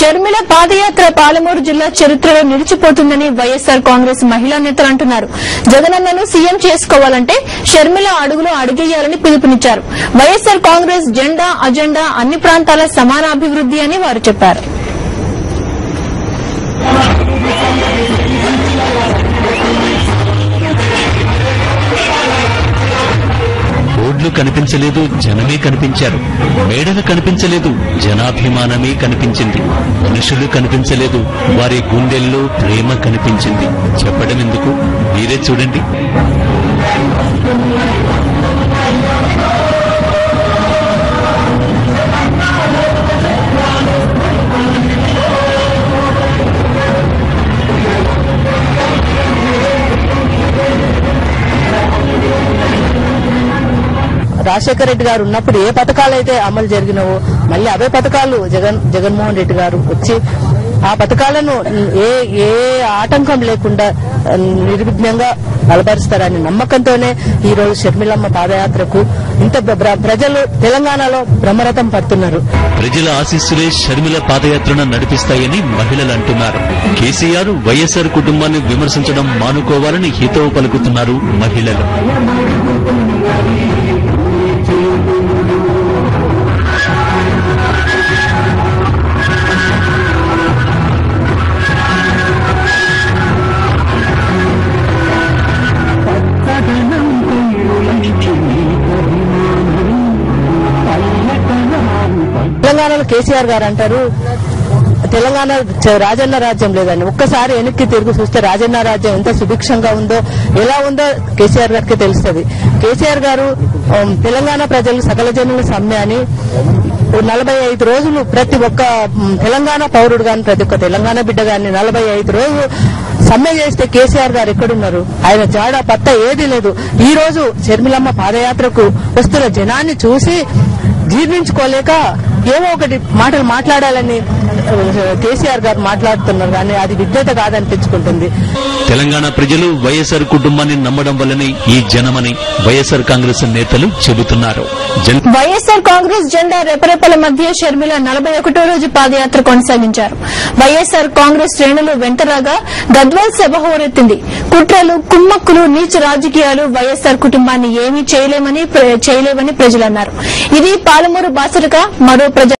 షర్మిల పాదయాత్ర పాలమూరు జిల్లా చరిత్రలో నిలిచిపోతుందని వైఎస్సార్ కాంగ్రెస్ మహిళా నేతలు అంటున్నారు. జగనన్నను సీఎం చేసుకోవాలంటే షర్మిల అడుగులో అడుగేయాలని పిలుపునిచ్చారు. వైఎస్సార్ కాంగ్రెస్ జెండా అజెండా అన్ని ప్రాంతాల సమాన అభివృద్ది అని వారు చెప్పారు. రోడ్లు కనిపించలేదు, జనమే కనిపించారు. మేడలు కనిపించలేదు, జనాభిమానమే కనిపించింది. మనుషులు కనిపించలేదు, వారి గుండెల్లో ప్రేమ కనిపించింది. చెప్పడం ఎందుకు, మీరే చూడండి. రాజశేఖర రెడ్డి గారు ఉన్నప్పుడు ఏ పథకాలు అయితే అమలు జరిగినవో మళ్ళీ అవే పథకాలు జగన్మోహన్ రెడ్డి గారు వచ్చి ఆ పథకాలను ఏ ఆటంకం లేకుండా నిర్విఘ్నంగా బలపరుస్తారని నమ్మకంతోనే ఈ రోజు షర్మిలమ్మ పాదయాత్రకు ఇంత ప్రజలు తెలంగాణలో బ్రహ్మరథం పడుతున్నారు. ప్రజల ఆశీస్సులే షర్మిల పాదయాత్రను నడిపిస్తాయని మహిళలు అంటున్నారు. కేసీఆర్ వైఎస్సార్ కుటుంబాన్ని విమర్శించడం మానుకోవాలని హితవు పలుకుతున్నారు మహిళలు. తెలంగాణలో కేసీఆర్ గారు అంటారు తెలంగాణ రాజన్న రాజ్యం లేదని. ఒక్కసారి వెనక్కి తిరిగి చూస్తే రాజన్న రాజ్యం ఎంత సుభిక్షంగా ఉందో, ఎలా ఉందో కేసీఆర్ గారికి తెలుస్తుంది. కేసీఆర్ గారు తెలంగాణ ప్రజలు సకల జనుల సమ్మె అని 45 రోజులు ప్రతి ఒక్క తెలంగాణ పౌరుడు గాని ప్రతి ఒక్క తెలంగాణ బిడ్డ గాని 45 రోజులు సమ్మె చేస్తే కేసీఆర్ గారు ఎక్కడున్నారు? ఆయన జాడ పత్త ఏదీ లేదు. ఈ రోజు షర్మిలమ్మ పాదయాత్రకు వస్తున్న జనాన్ని చూసి జీర్ణించుకోలేక ఏవో ఒకటి మాటలు మాట్లాడాలని కేసీఆర్ గారు మాట్లాడుతున్నారు, కానీ అది విజ్ఞత కాదనిపించుకుంటుంది. తెలంగాణ ప్రజలు వైఎస్సార్ కుటుంబాన్ని నమ్మడం వల్లనే ఈ జనమని వైఎస్సార్ కాంగ్రెస్ నేతలు చెబుతున్నారు. వైఎస్సార్ కాంగ్రెస్ జెండా రెపరెపల మధ్య షర్మిల 41వ రోజు పాదయాత్ర కొనసాగించారు. వైఎస్సార్ కాంగ్రెస్ శ్రేణులు వెంటరాగా గద్వాల్ సభ హోరెత్తింది. కుట్రలు, కుమ్మక్కులు, నీచ రాజకీయాలు వైఎస్సార్ కుటుంబాన్ని ఏమీ చేయలేవని ప్రజలన్నారు. ఇది పాలమూరు బాసటగా మరో ప్రజా